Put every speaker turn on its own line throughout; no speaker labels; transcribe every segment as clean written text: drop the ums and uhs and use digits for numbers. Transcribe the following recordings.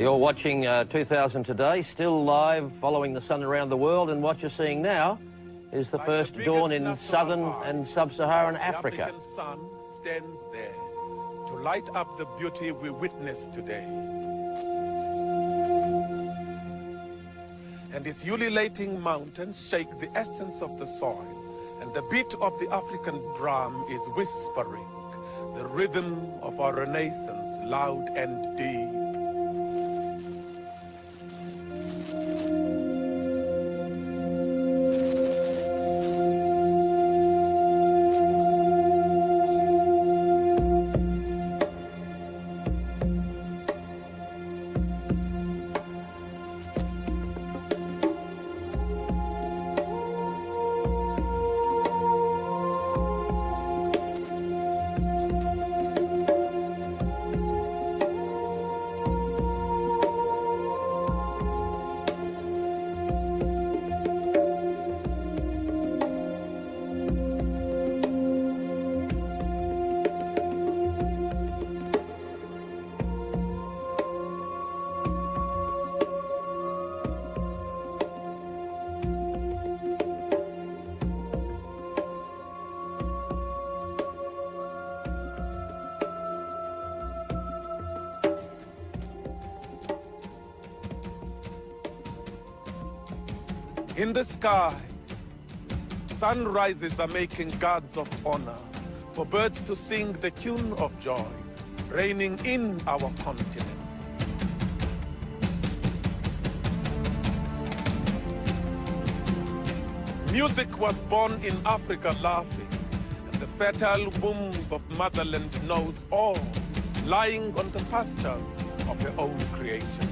You're watching 2000 Today, still live, following the sun around the world, and what you're seeing now is the first dawn in southern and sub-Saharan Africa.
The African sun stands there to light up the beauty we witness today. And its ululating mountains shake the essence of the soil, and the beat of the African drum is whispering, the rhythm of our renaissance, loud and deep. In the skies, sunrises are making gods of honor for birds to sing the tune of joy, reigning in our continent. Music was born in Africa laughing, and the fertile womb of motherland knows all, lying on the pastures of her own creation.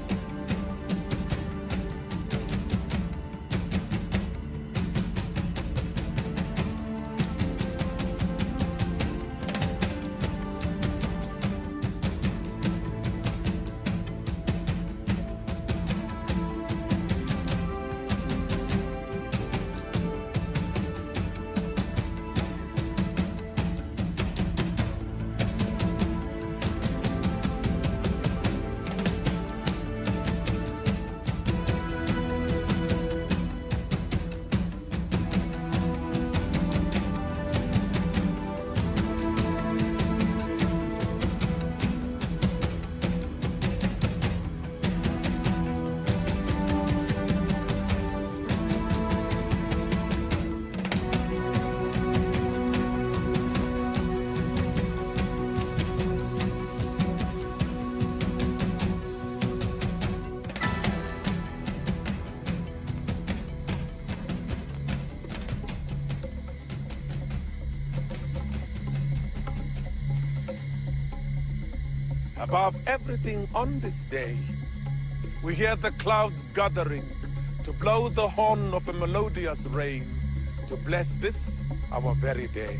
Above everything on this day, we hear the clouds gathering to blow the horn of a melodious rain to bless this, our very day.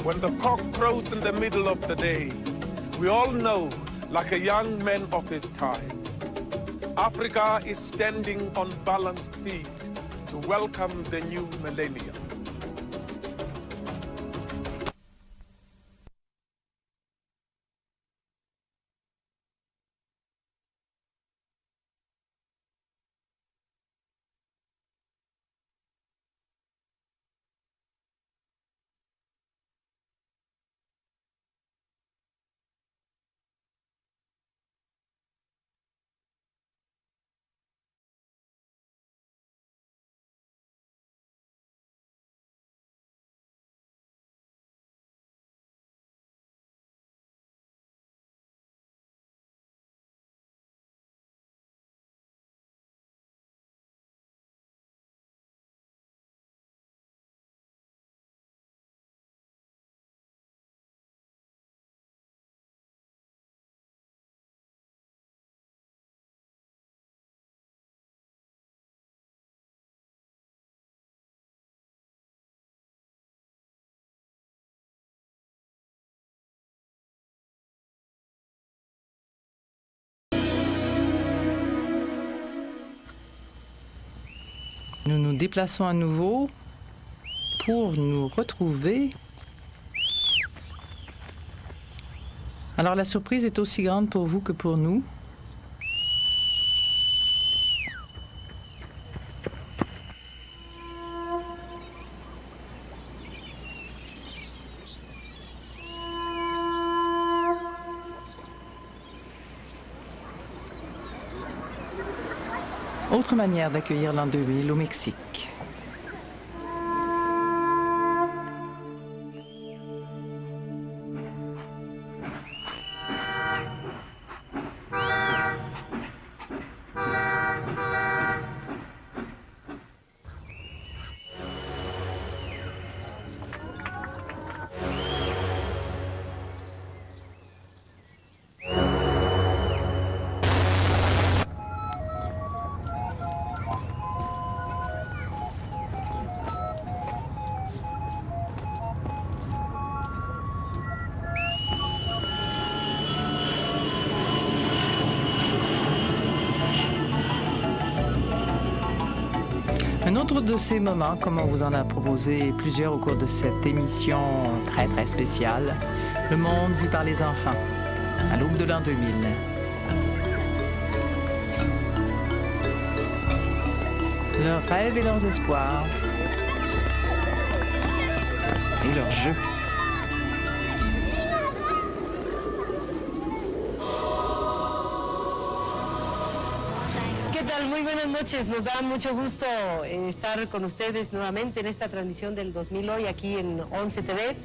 When the cock crows in the middle of the day, we all know, like a young man of his time, Africa is standing on balanced feet to welcome the new millennium.
Nous nous déplaçons à nouveau pour nous retrouver. Alors la surprise est aussi grande pour vous que pour nous. Autre manière d'accueillir l'an 2000 au Mexique. Un autre de ces moments, comme on vous en a proposé plusieurs au cours de cette émission très très spéciale, le monde vu par les enfants, à l'aube de l'an 2000. Leurs rêves et leurs espoirs, et leurs jeux.
¿Qué tal? Muy buenas noches. Nos da mucho gusto estar con ustedes nuevamente en esta transmisión del 2000 hoy aquí en 11 TV.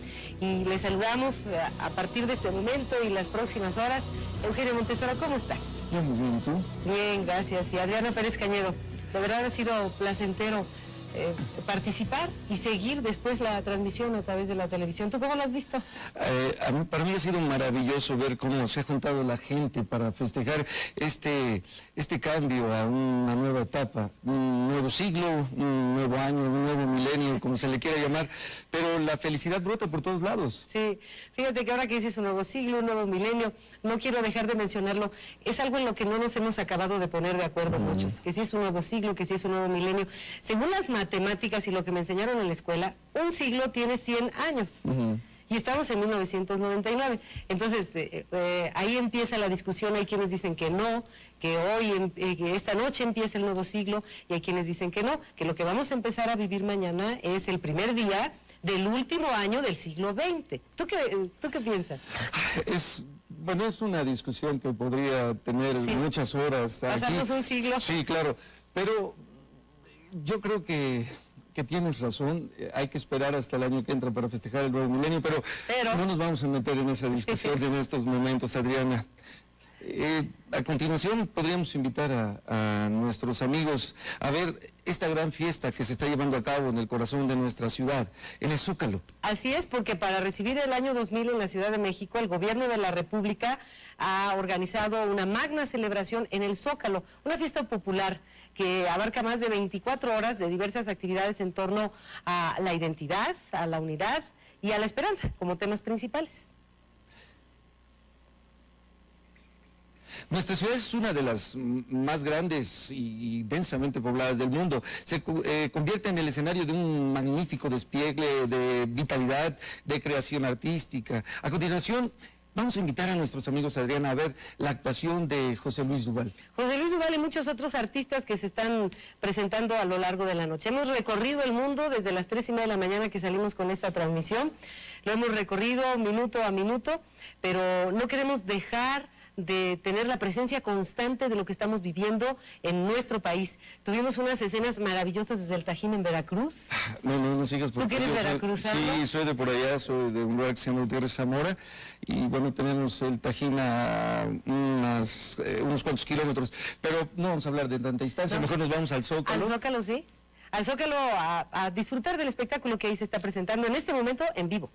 Y les saludamos a partir de este momento y las próximas horas. Eugenio Montesora, ¿cómo está?
Muy bien, ¿y tú?
Bien, gracias. Y Adriana Pérez Cañedo, de verdad ha sido placentero participar y seguir después la transmisión a través de la televisión. ¿Tú cómo lo has visto?
Para mí ha sido maravilloso ver cómo se ha juntado la gente para festejar este cambio a una nueva etapa, un nuevo siglo, un nuevo año, un nuevo milenio, como se le quiera llamar, pero la felicidad brota por todos lados.
Sí, fíjate que ahora que dices un nuevo siglo, un nuevo milenio, no quiero dejar de mencionarlo, es algo en lo que no nos hemos acabado de poner de acuerdo muchos, que si es un nuevo siglo, que si es un nuevo milenio. Según las matemáticas y lo que me enseñaron en la escuela, un siglo tiene 100 años. Y estamos en 1999. Entonces, ahí empieza la discusión. Hay quienes dicen que no, que hoy, que esta noche empieza el nuevo siglo, y hay quienes dicen que no, que lo que vamos a empezar a vivir mañana es el primer día del último año del siglo XX. ¿Tú qué piensas?
Bueno, es una discusión que podría tener muchas horas.
¿Pasamos un siglo?
Sí, claro, pero yo creo que tienes razón, hay que esperar hasta el año que entra para festejar el nuevo milenio, pero no nos vamos a meter en esa discusión en estos momentos, Adriana. A continuación podríamos invitar a nuestros amigos a ver esta gran fiesta que se está llevando a cabo en el corazón de nuestra ciudad, en el Zócalo.
Así es, porque para recibir el año 2000 en la Ciudad de México, el Gobierno de la República ha organizado una magna celebración en el Zócalo, una fiesta popular que abarca más de 24 horas de diversas actividades en torno a la identidad, a la unidad y a la esperanza como temas principales.
Nuestra ciudad es una de las más grandes y densamente pobladas del mundo. Se convierte en el escenario de un magnífico despliegue de vitalidad, de creación artística. A continuación, vamos a invitar a nuestros amigos, Adriana, a ver la actuación de José Luis Duval.
José Luis Duval y muchos otros artistas que se están presentando a lo largo de la noche. Hemos recorrido el mundo desde las 3:30 de la mañana que salimos con esta transmisión. Lo hemos recorrido minuto a minuto, pero no queremos dejar de tener la presencia constante de lo que estamos viviendo en nuestro país. Tuvimos unas escenas maravillosas desde el Tajín en Veracruz.
No sigas por
¿Tú que eres veracruzano?
Sí, soy de por allá, soy de un lugar que se llama Gutiérrez Zamora, y bueno, tenemos el Tajín a unos cuantos kilómetros, pero no vamos a hablar de tanta distancia, mejor nos vamos al Zócalo.
Al Zócalo, sí. Al Zócalo a disfrutar del espectáculo que ahí se está presentando en este momento en vivo.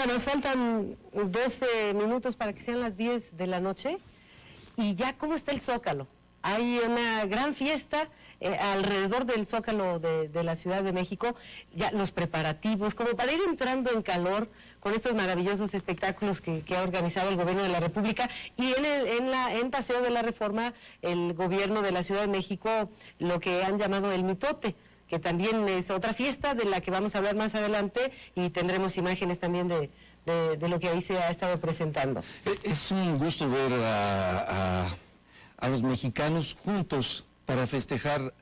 Nos faltan 12 minutos para que sean las 10 de la noche y ya cómo está el Zócalo. Hay una gran fiesta alrededor del Zócalo de la Ciudad de México, ya los preparativos, como para ir entrando en calor con estos maravillosos espectáculos que ha organizado el Gobierno de la República. Y en Paseo de la Reforma, el Gobierno de la Ciudad de México, lo que han llamado el mitote, que también es otra fiesta de la que vamos a hablar más adelante y tendremos imágenes también de lo que ahí se ha estado presentando.
Es un gusto ver a los mexicanos juntos para festejar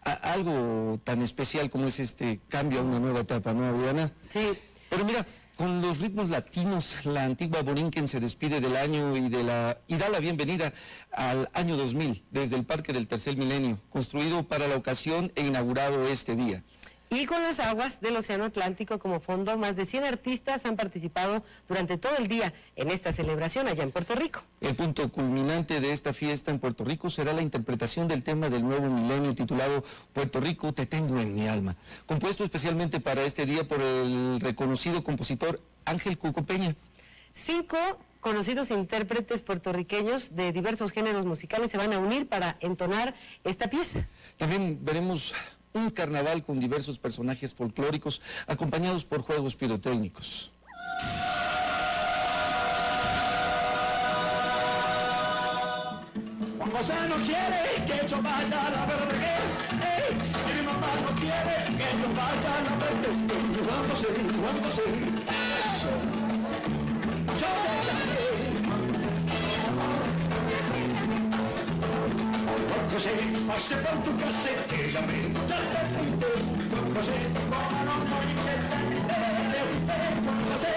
algo tan especial como es este cambio a una nueva etapa, ¿no, Adriana?
Sí.
Pero mira, con los ritmos latinos, la antigua Borinquen se despide del año y da la bienvenida al año 2000 desde el Parque del Tercer Milenio, construido para la ocasión e inaugurado este día.
Y con las aguas del Océano Atlántico como fondo, más de 100 artistas han participado durante todo el día en esta celebración allá en Puerto Rico.
El punto culminante de esta fiesta en Puerto Rico será la interpretación del tema del nuevo milenio titulado Puerto Rico, te tengo en mi alma, compuesto especialmente para este día por el reconocido compositor Ángel Cuco Peña.
5 conocidos intérpretes puertorriqueños de diversos géneros musicales se van a unir para entonar esta pieza.
También veremos un carnaval con diversos personajes folclóricos acompañados por juegos pirotécnicos.
Juan José no quiere que yo vaya a la verde, y mi mamá no quiere que yo vaya a la verde. Juan José, eso. Yo te llamaré. Juan José, pase por tu casa y te llamé. Ya te fuiste, Juan José, como no moriste, Juan José,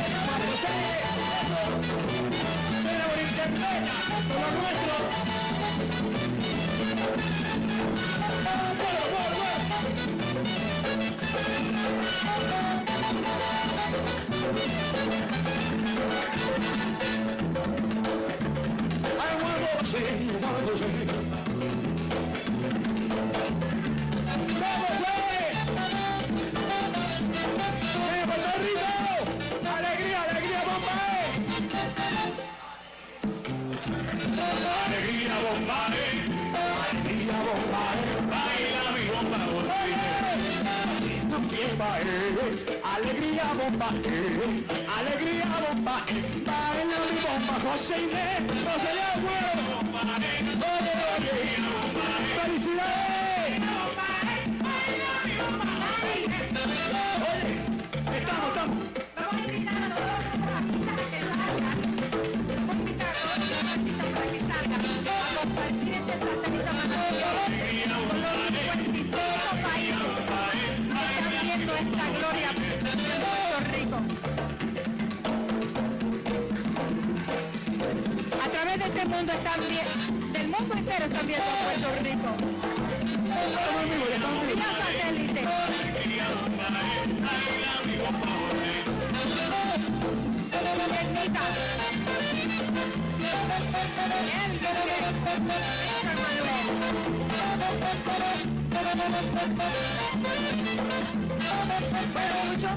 pero morirte en pena, todo lo nuestro. Alegría bomba, alegría bomba, baila mi bomba, José Inés, José de Agüero, oye, felicidades. Oye, estamos.
compartir este satélite maravilloso con los 55 países que están viendo esta gloria de Puerto Rico. A través de este mundo del mundo entero están viendo a Puerto Rico. Vía satélite. Piernita. Bien, Bueno, Lucho.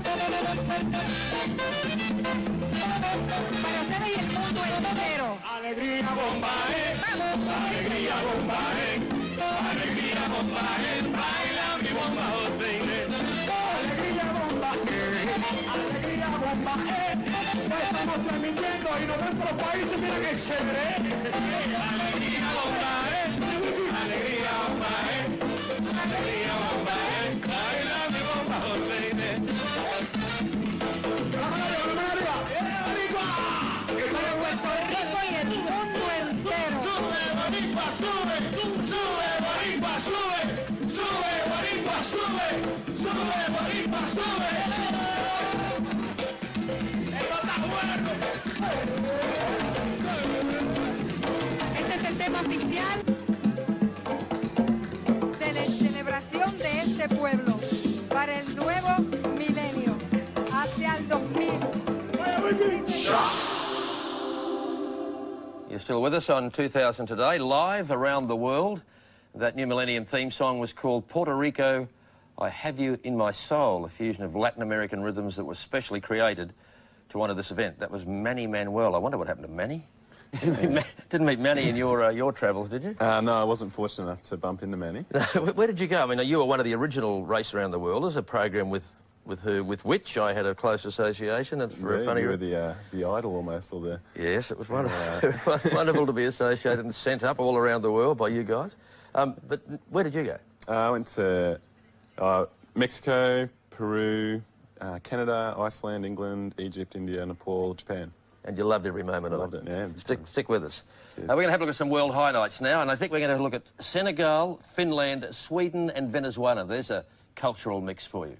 Para ustedes y el mundo entero.
Alegría bomba, alegría bomba, alegría bomba, baila mi bomba José. Alegría bomba, alegría bomba, estamos transmitiendo y nos ven por los países, mira que chévere. Alegría bomba, alegría bomba, alegría bomba, baila mi bomba José.
Puerto Rico y el mundo entero.
Sube, boricua, sube, sube, boricua, sube, sube, boricua, sube, sube, boricua, sube. Esto está bueno.
Este es el tema oficial de la celebración de este pueblo para el nuevo milenio, hacia el 2000.
You're still with us on 2000 Today, live around the world. That New Millennium theme song was called Puerto Rico, I Have You in My Soul, a fusion of Latin American rhythms that was specially created to honour this event. That was Manny Manuel. I wonder what happened to Manny. Didn't meet Manny in your travels, did you?
No, I wasn't fortunate enough to bump into Manny.
Where did you go? I mean, you were one of the original Race Around the Worlders, a program with which I had a close association. And for a funny,
you were the idol almost, or the...
Yes, it was wonderful, wonderful to be associated and sent up all around the world by you guys. But where did you go?
I went to Mexico, Peru, Canada, Iceland, England, Egypt, India, Nepal, Japan.
And you loved every moment
Loved
of it.
it, yeah.
Stick with us. We're going to have a look at some world highlights now, and I think we're going to have a look at Senegal, Finland, Sweden and Venezuela. There's a cultural mix for you.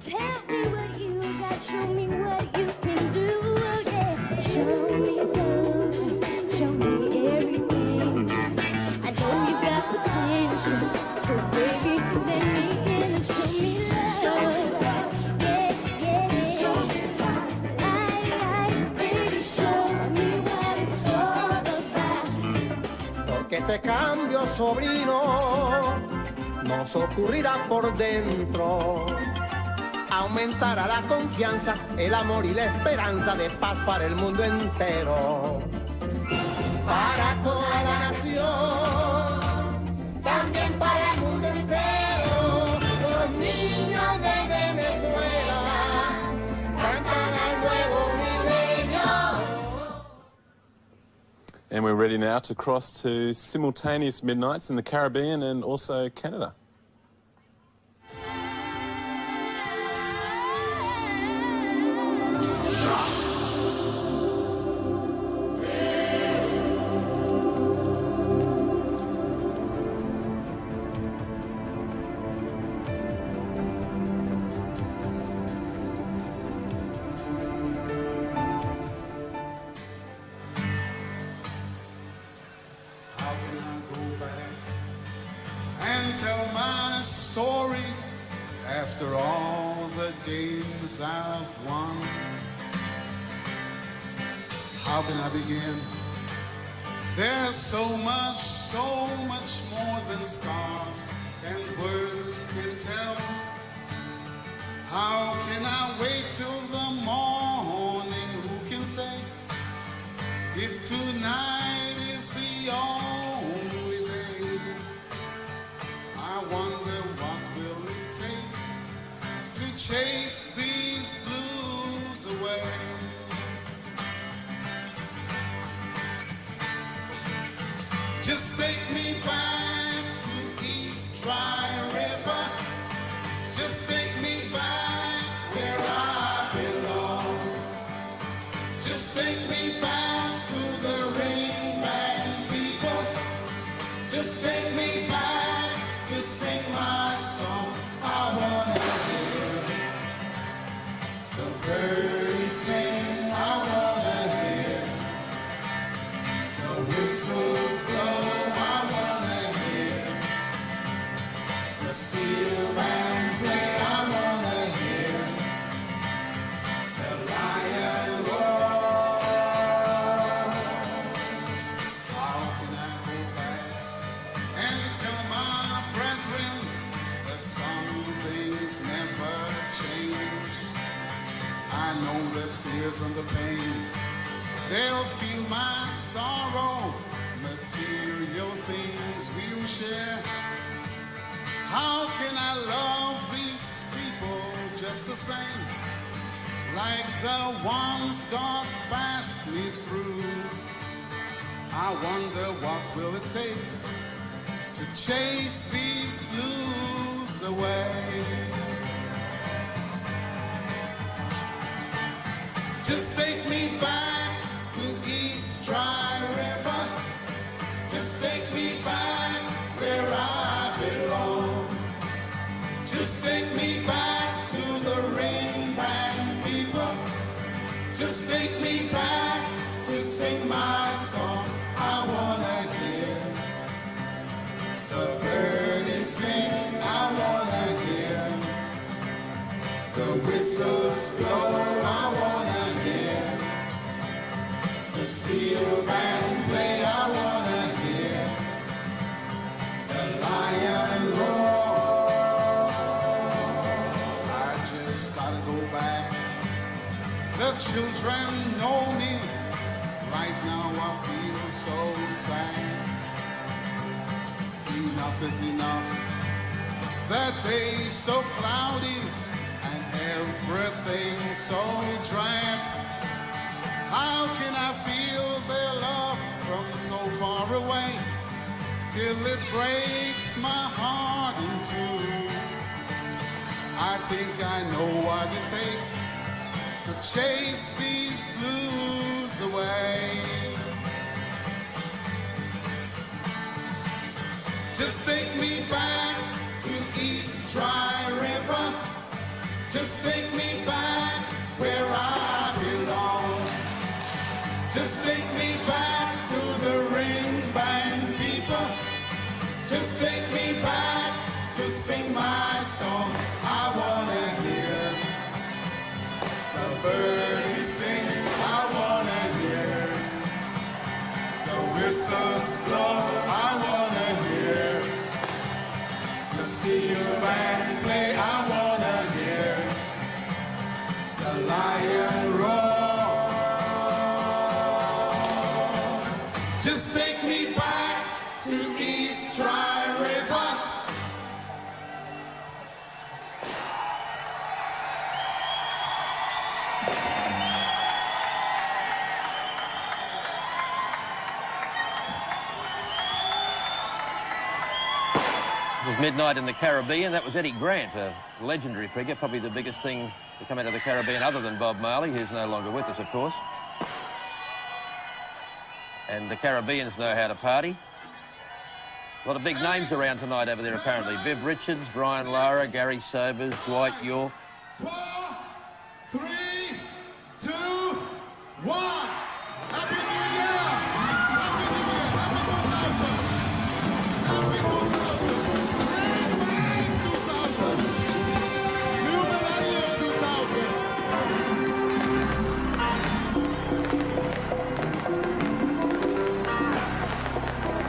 Tell me what you got, show me what you can do, yeah. Show me love, show me everything. I know you got potential, so baby, let me in and show me love. Yeah, yeah. Show me love. Baby, show me what it's all about.
Porque te cambio, sobrino, nos ocurrirá por dentro. Aumentará la confianza, el amor y la esperanza de paz para el mundo entero. Para toda la nación, también para el mundo entero. Los niños de Venezuela cantan al nuevo milenio.
And we're ready now to cross to simultaneous midnights in the Caribbean and also Canada.
Tell my story after all the games I've won. How can I begin? There's so much more than scars and words can tell. If tonight is the only day, I wonder what will it take to chase these blues away. Just take me back to East Dry River. Just take me back where I belong. Just take me back to the ring band people. Just take me back to sing my song. I wanna hear the birds sing. I wanna hear the whistles blow. I wanna hear the steel band play. I wanna hear the lion roar. How can I go back and tell my brethren that some things never change? I know the tears and the pain, they'll feel my sorrow. Material things we'll share. How can I love these people just the same, like the ones God passed me through? I wonder what will it take to chase these blues away. Just take me back to East Dry River. Just take me back where I belong. Just take me back to the ring band people. Just take me back to sing my song. I wanna hear the birdies sing. I wanna hear the whistles blow. I wanna hear the steel band play. I wanna hear the lion roar. I just gotta go back. The children know me. Right now I feel so sad. Enough is enough. That day's so cloudy and everything so drab. How can I feel their love from so far away till it breaks my heart in two? I think I know what it takes to chase these blues away. Just take me back to East Dry River. Just take me back where I belong. Just take me back to the ring band people. Just take me back to sing my song. I wanna hear the birdies sing. I wanna hear the whistles blow. I wanna hear the steel band play. I wanna hear the lion roar. Just take me back to East Dry River.
It was midnight in the Caribbean. That was Eddie Grant, a legendary figure, probably the biggest thing to come out of the Caribbean other than Bob Marley, who's no longer with us, of course. And the Caribbeans know how to party. A lot of big names around tonight over there, apparently. Viv Richards, Brian Lara, Gary Sobers, Dwight York.
4, 3, 2, 1. Happy New Year! Happy New Year! Happy 2000! Happy 2000! Great man 2000! New millennium 2000!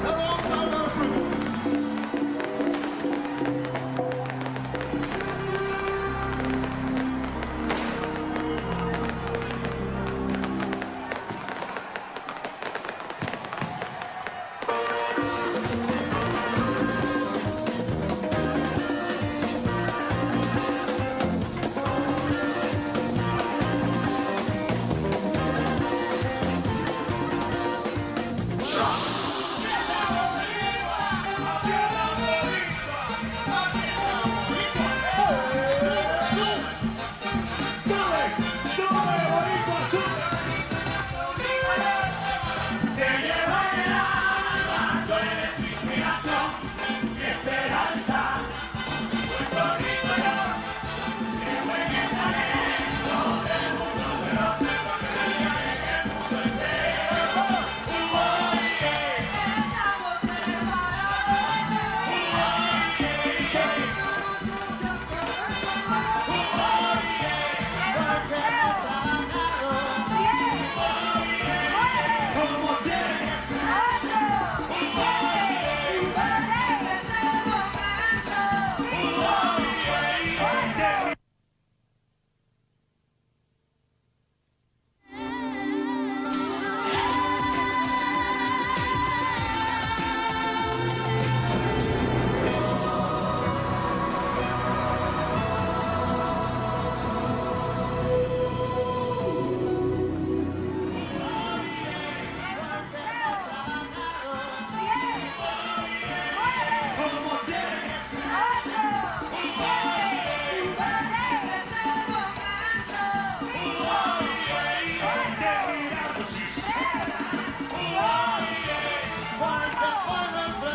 Hello, South Africa!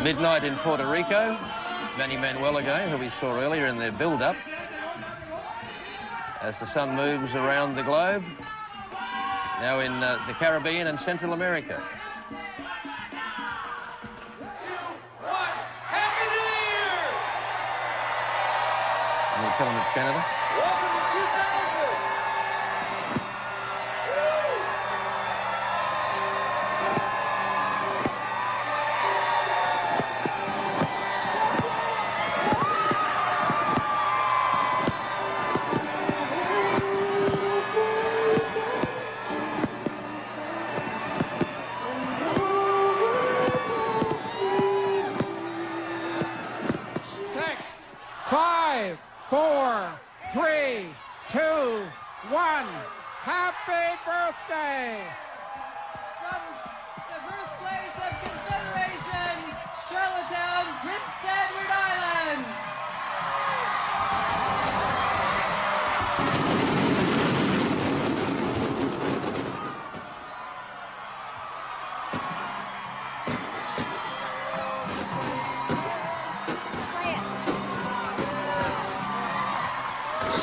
Midnight in Puerto Rico. Manny Manuel again, who we saw earlier in their build-up. As the sun moves around the globe. Now in the Caribbean and Central America.
Happy New Year!
And we'll tell them it's Canada.
Welcome to 2000!
5, 4, 3, 2, 1. Happy birthday!
From the birthplace of Confederation, Charlottetown, Prince Edward Island.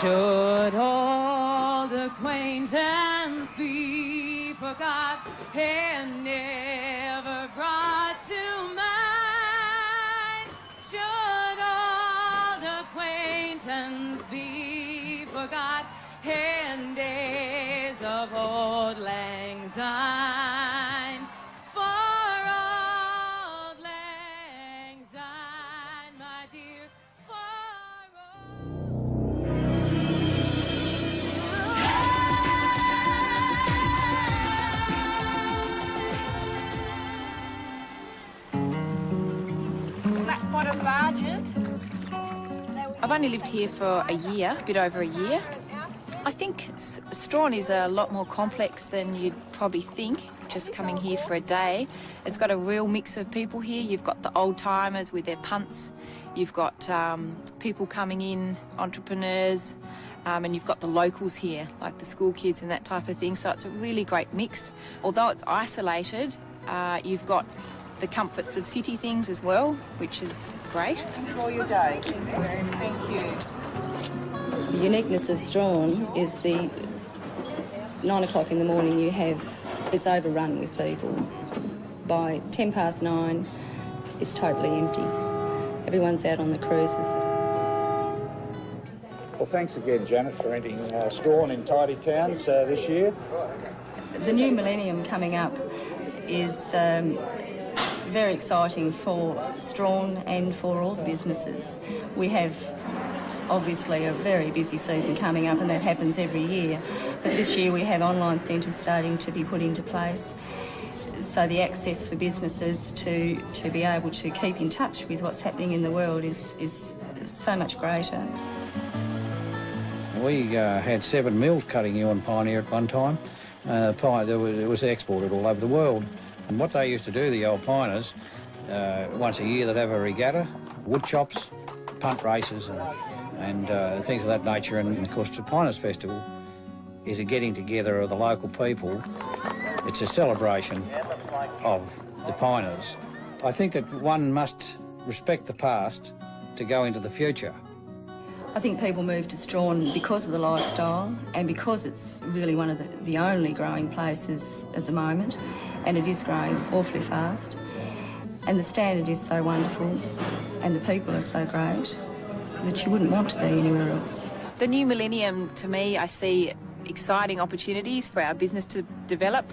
Should old acquaintance be forgot and never brought to mind? Should old acquaintance be forgot in days of old lang syne? For old lang syne, my dear, for
I've only lived here for a year, a bit over a year. I think Strawn is a lot more complex than you'd probably think, just coming here for a day. It's got a real mix of people here. You've got the old-timers with their punts. You've got people coming in, entrepreneurs, and you've got the locals here, like the school kids and that type of thing. So it's a really great mix. Although it's isolated, you've got the comforts of city things as well, which is great.
Enjoy your day. Thank you.
The uniqueness of Strawn is the 9 o'clock in the morning it's overrun with people. By 9:10, it's totally empty. Everyone's out on the cruises.
Well, thanks again, Janet, for renting Strawn in Tidy Towns this year.
The new millennium coming up is very exciting for Strawn and for all businesses. We have obviously a very busy season coming up, and that happens every year. But this year we have online centres starting to be put into place. So the access for businesses to be able to keep in touch with what's happening in the world is so much greater.
We had 7 mills cutting you on Pioneer at one time. It was exported all over the world. And what they used to do, the old piners, once a year they'd have a regatta, wood chops, punt races and things of that nature. And of course the Piners Festival is a getting together of the local people. It's a celebration of the piners. I think that one must respect the past to go into the future.
I think people move to Strawn because of the lifestyle and because it's really one of the only growing places at the moment, and it is growing awfully fast. And the standard is so wonderful and the people are so great that you wouldn't want to be anywhere else.
The new millennium, to me, I see exciting opportunities for our business to develop.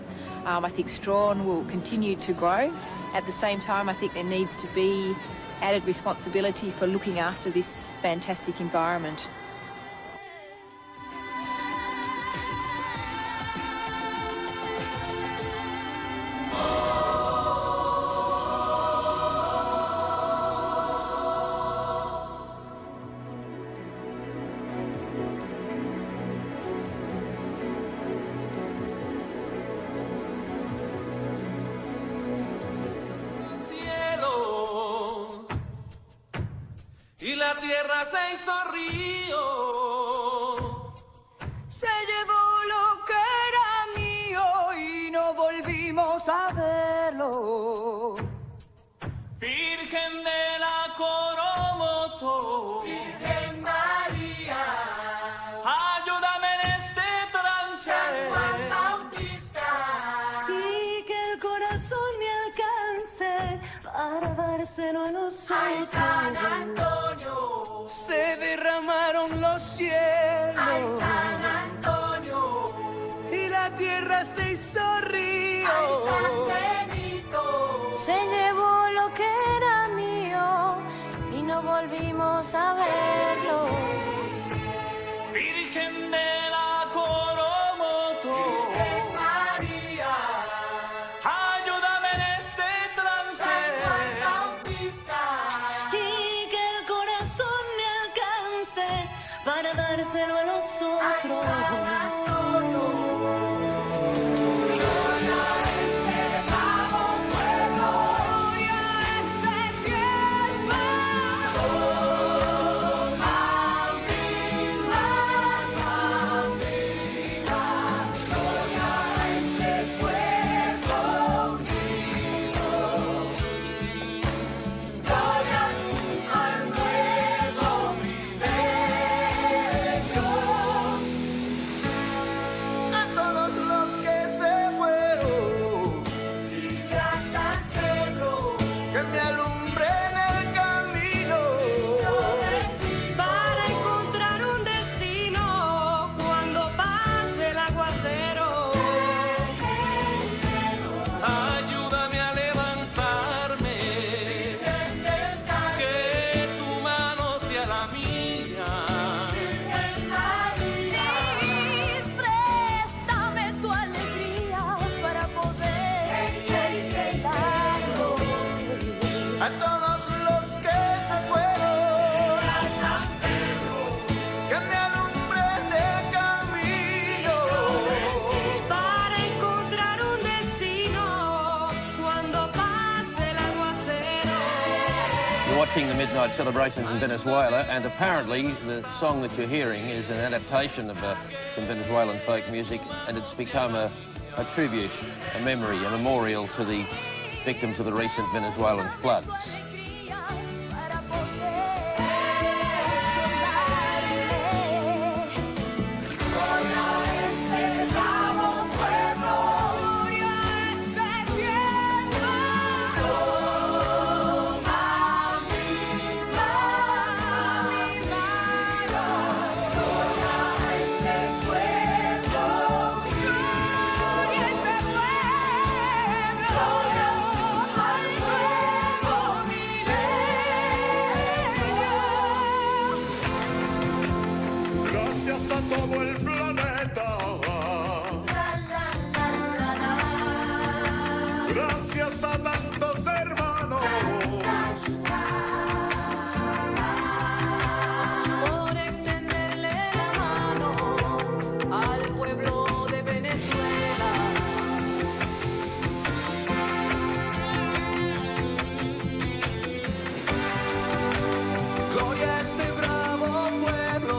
I think Strawn will continue to grow. At the same time, I think there needs to be added responsibility for looking after this fantastic environment.
Y la tierra se hizo río, se llevó lo que era mío y no volvimos a verlo. Virgen de la Coromoto, Virgen María, ayúdame en este trance. San Juan Bautista, y que el corazón me alcance para dárselo a nosotros. Ay, San Antonio, se derramaron los cielos. Ay, San Antonio, y la tierra se hizo río. Ay, San Benito, se llevó lo que era mío y no volvimos a verlo. Virgen de la Coromoto, Virgen María, ayúdame en este trance. San Juan Bautista, y que el corazón me alcance para dárselo a los otros.
Watching the midnight celebrations in Venezuela, and apparently the song that you're hearing is an adaptation of some Venezuelan folk music, and it's become a tribute, a memory, a memorial to the victims of the recent Venezuelan floods.
Gracias a todo el planeta. Gracias a tantos hermanos por extenderle la mano al pueblo de Venezuela. Gloria a este bravo pueblo.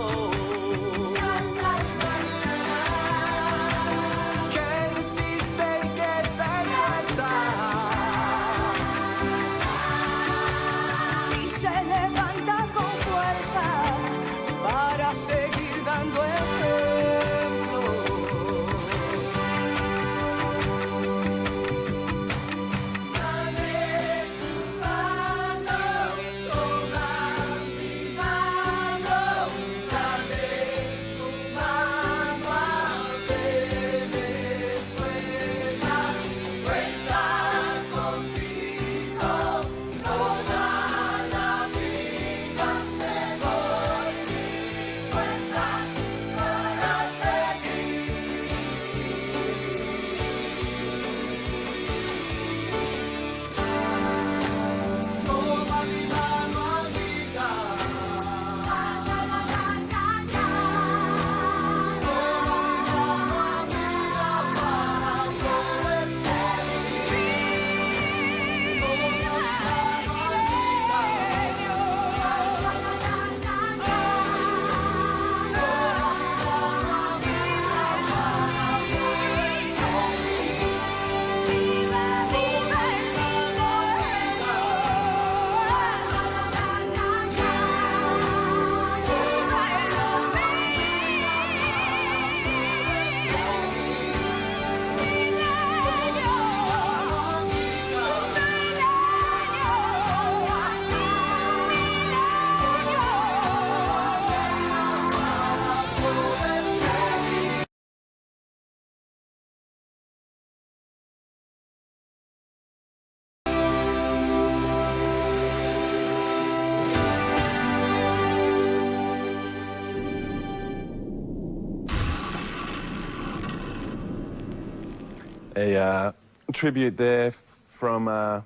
a tribute there from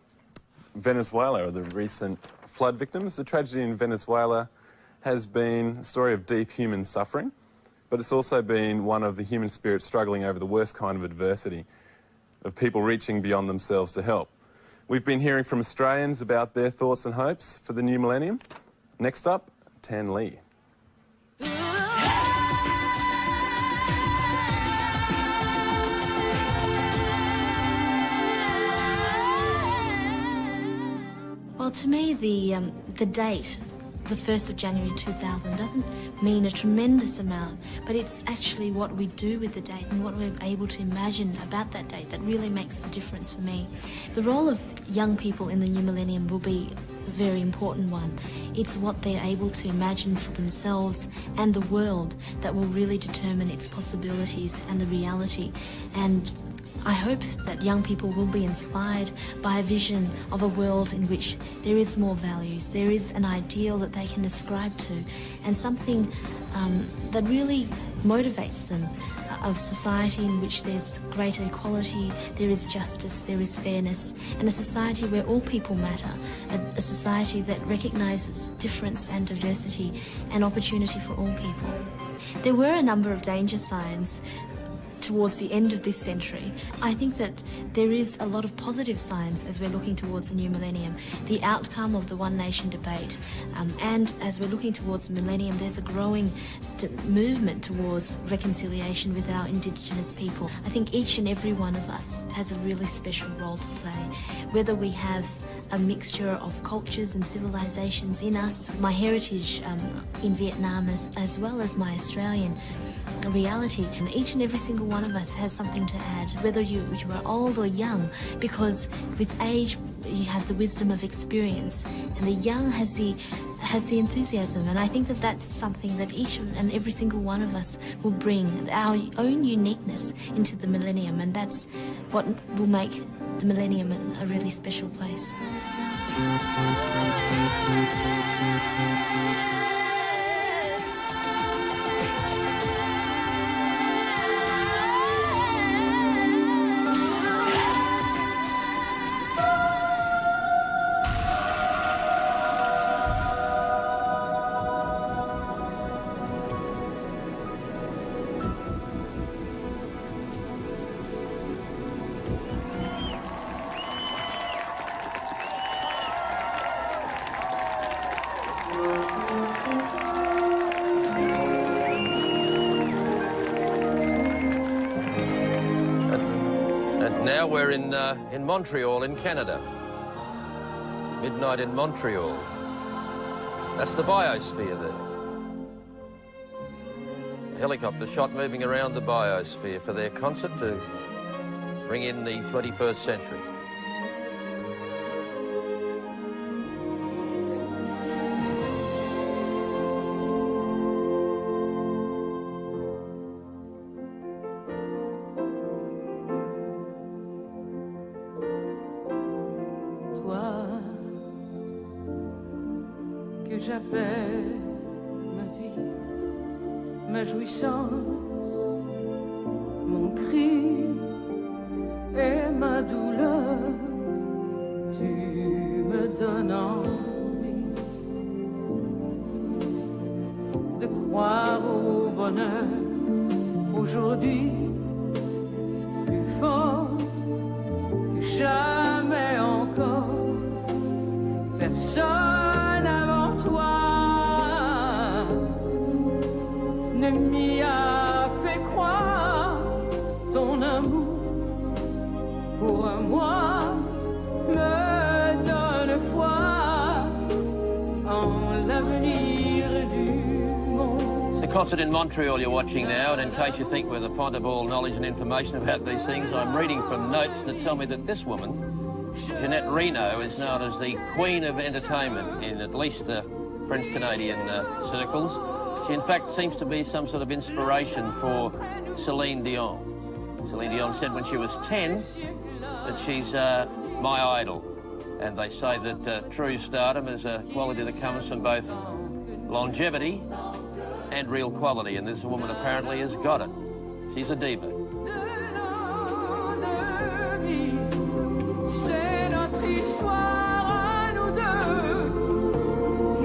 Venezuela, the recent flood victims. The tragedy in Venezuela has been a story of deep human suffering, but it's also been one of the human spirit struggling over the worst kind of adversity, of people reaching beyond themselves to help. We've been hearing from Australians about their thoughts and hopes for the new millennium. Next up, Tan Lee.
Well, to me, the date, the 1st of January 2000, doesn't mean a tremendous amount, but it's actually what we do with the date and what we're able to imagine about that date that really makes the difference for me. The role of young people in the new millennium will be a very important one. It's what they're able to imagine for themselves and the world that will really determine its possibilities and the reality. And I hope that young people will be inspired by a vision of a world in which there is more values, there is an ideal that they can ascribe to, and something that really motivates them, of society in which there's greater equality, there is justice, there is fairness, and a society where all people matter, a society that recognises difference and diversity and opportunity for all people. There were a number of danger signs towards the end of this century. I think that there is a lot of positive signs as we're looking towards the new millennium. The outcome of the One Nation debate, and as we're looking towards the millennium, there's a growing movement towards reconciliation with our Indigenous people. I think each and every one of us has a really special role to play, whether we have a mixture of cultures and civilizations in us, my heritage in Vietnam as well as my Australian reality. And each and every single one of us has something to add, whether you are old or young, because with age you have the wisdom of experience, and the young has the enthusiasm. And I think that that's something that each and every single one of us will bring, our own uniqueness into the millennium, and that's what will make the millennium a really special place.
Now we're in Montreal, in Canada. Midnight in Montreal. That's the biosphere there. A helicopter shot moving around the biosphere for their concert to bring in the 21st century.
Que j'appelle ma vie, ma jouissance, mon cri et ma douleur, tu me donnes envie de croire au bonheur aujourd'hui, plus fort que jamais encore, personne avant toi ne m'y a fait croire. Ton amour pour moi me donne foi en l'avenir du monde.
The concert in Montreal you're watching now, and in case you think we're the font of all knowledge and information about these things, I'm reading from notes that tell me that this woman, Jeanette Reno, is known as the Queen of Entertainment in at least French-Canadian circles. She, in fact, seems to be some sort of inspiration for Celine Dion. Celine Dion said when she was 10 that she's my idol. And they say that true stardom is a quality that comes from both longevity and real quality. And this woman apparently has got it. She's a diva.
vie, c'est notre histoire à nous deux,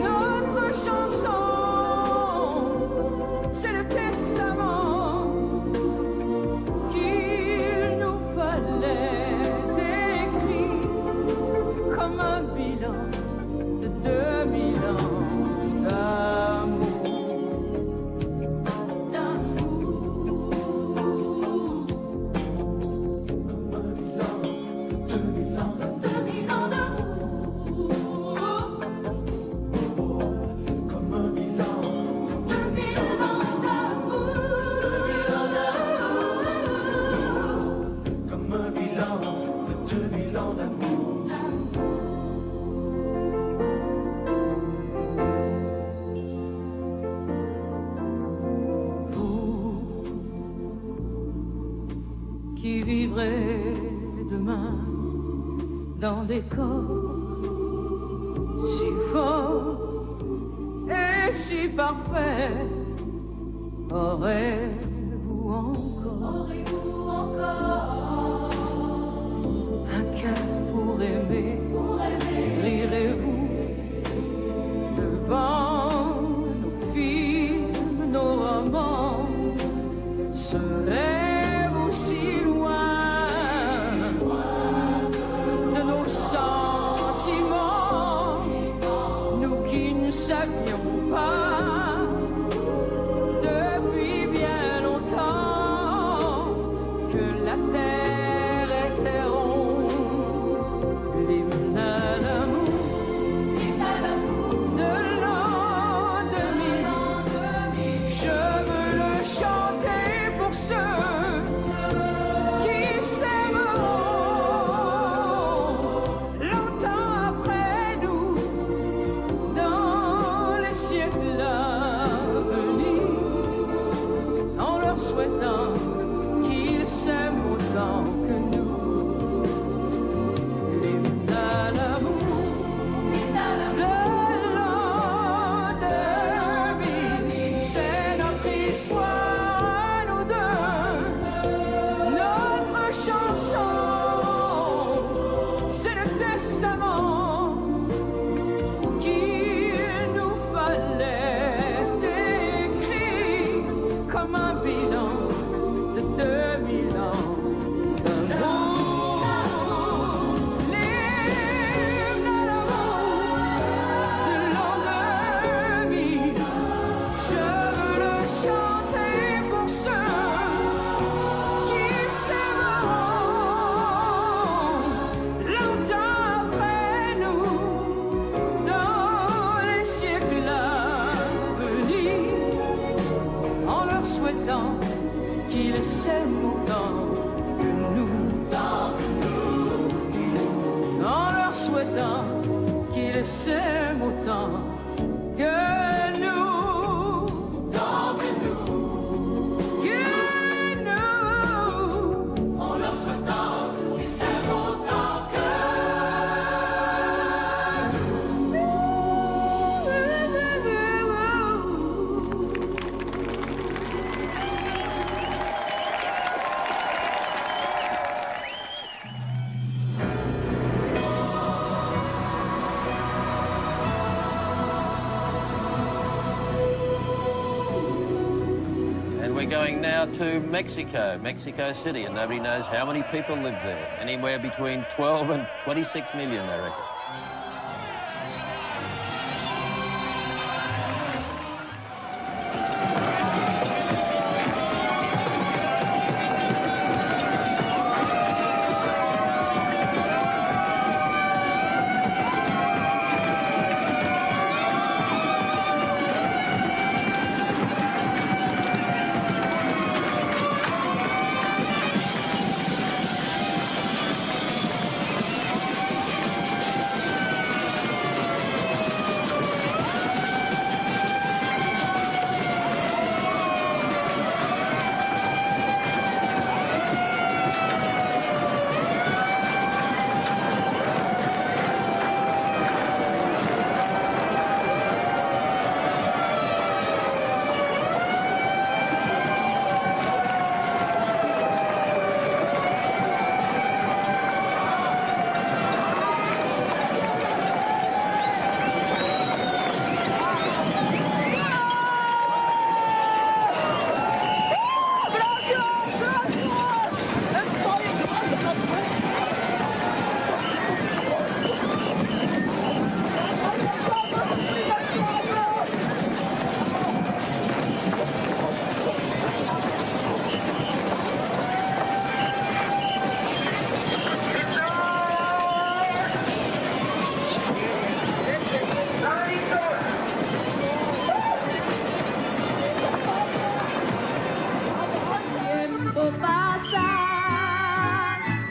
notre chanson, c'est le testament qu'il nous fallait écrire comme un bilan de 2000 ans d'amour. Qui vivrait demain dans des corps si forts et si parfaits, aurez-vous encore un cœur pour aimer, rirez-vous devant nos films, nos romans, serez-vous si loin de nos sentiments, nous qui ne savions pas depuis bien longtemps que la terre était ronde, l'hymne à l'amour de l'an 2000, je veux le chanter pour ceux qui s'aimeront longtemps après nous, dans les siècles à venir, en leur souhaitant qu'ils s'aiment autant que nous. L'hymne à l'amour de l'an 2000, c'est notre histoire, nous deux, notre chanson, c'est le testament qu'il nous fallait écrire comme un bilan de 2000 ans d'amour. L'hymne à l'amour de l'an 2000, je veux le chanter pour ceux qui s'aimeront longtemps après nous, dans les siècles à venir, en leur souhaitant qu'ils s'aiment autant que nous, en leur souhaitant qu'ils s'aiment autant que nous, que nous, en leur souhaitant qu'ils s'aiment autant que
And we're going now to Mexico City, and nobody knows how many people live there. Anywhere between 12 and 26 million, they reckon.
tiempo pasa.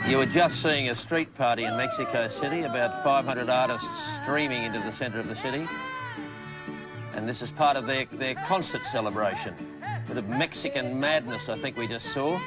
You were just seeing a street party in Mexico City, about 500 artists streaming into the centre of the city. And this is part of their concert celebration. A bit of Mexican madness, I think we just saw.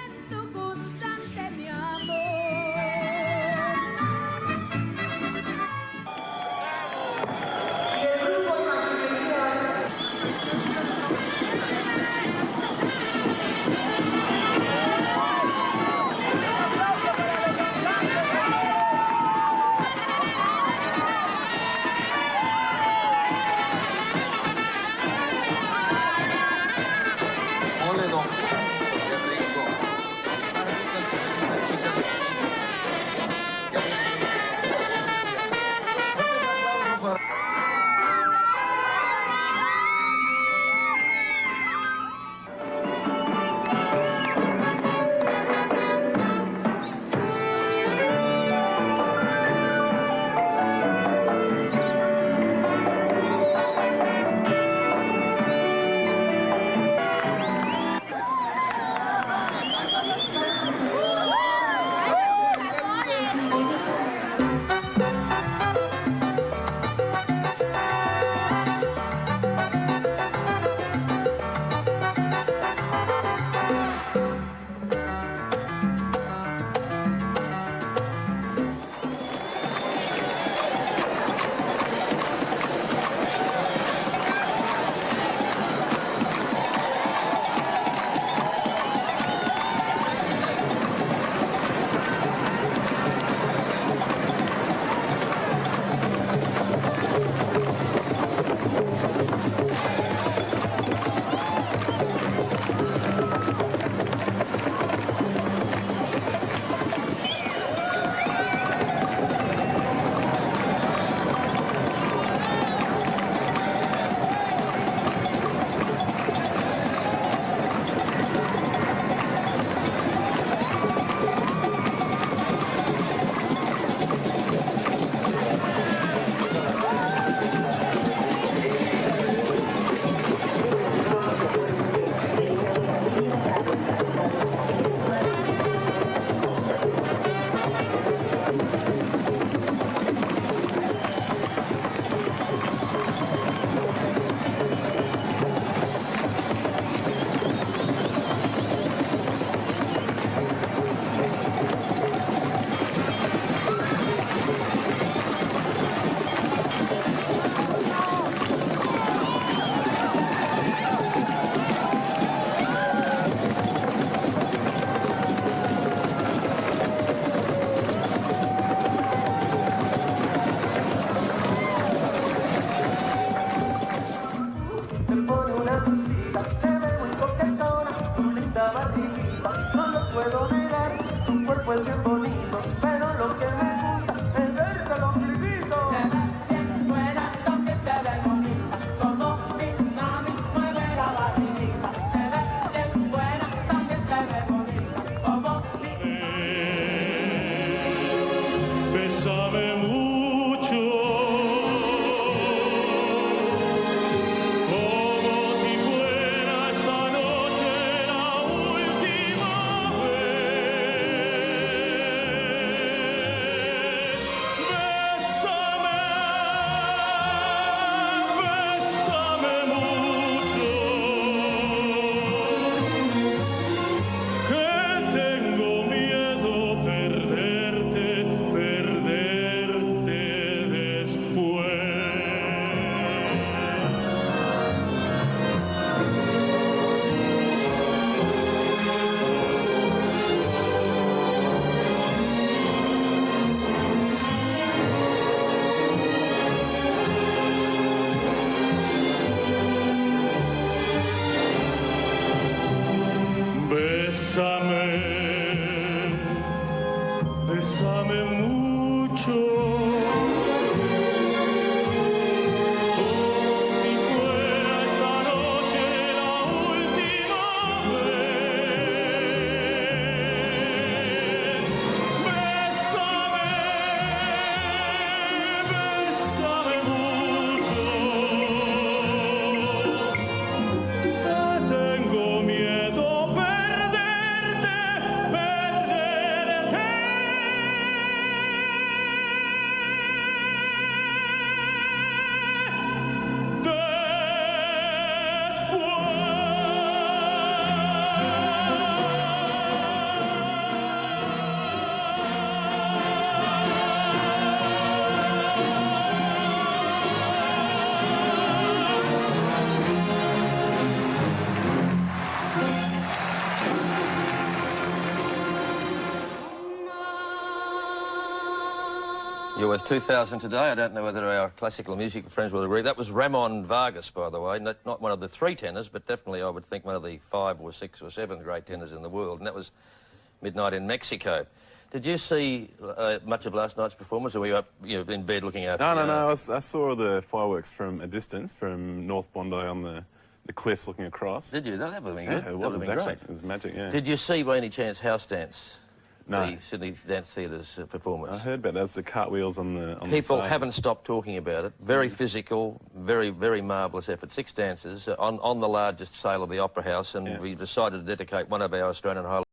Tengo miedo perderte.
You're with 2000 today. I don't know whether our classical music friends will agree. That was Ramon Vargas, by the way, not one of the 3 tenors, but definitely I would think one of the 5 or 6 or 7 great tenors in the world, and that was midnight in Mexico. Did you see much of last night's performance, or were you up, in bed looking out?
No. I saw the fireworks from a distance, from North Bondi on the cliffs looking across.
Did you? That would have been good.
Yeah, it was actually. It was magic, yeah.
Did you see, by any chance, House Dance?
No.
The Sydney Dance Theatre's performance.
I heard about that. That's the cartwheels on the
People
sides.
haven't stopped talking about it. Very physical, very, very marvellous effort. 6 dancers on the largest sale of the Opera House, and we decided to dedicate one of our Australian highlights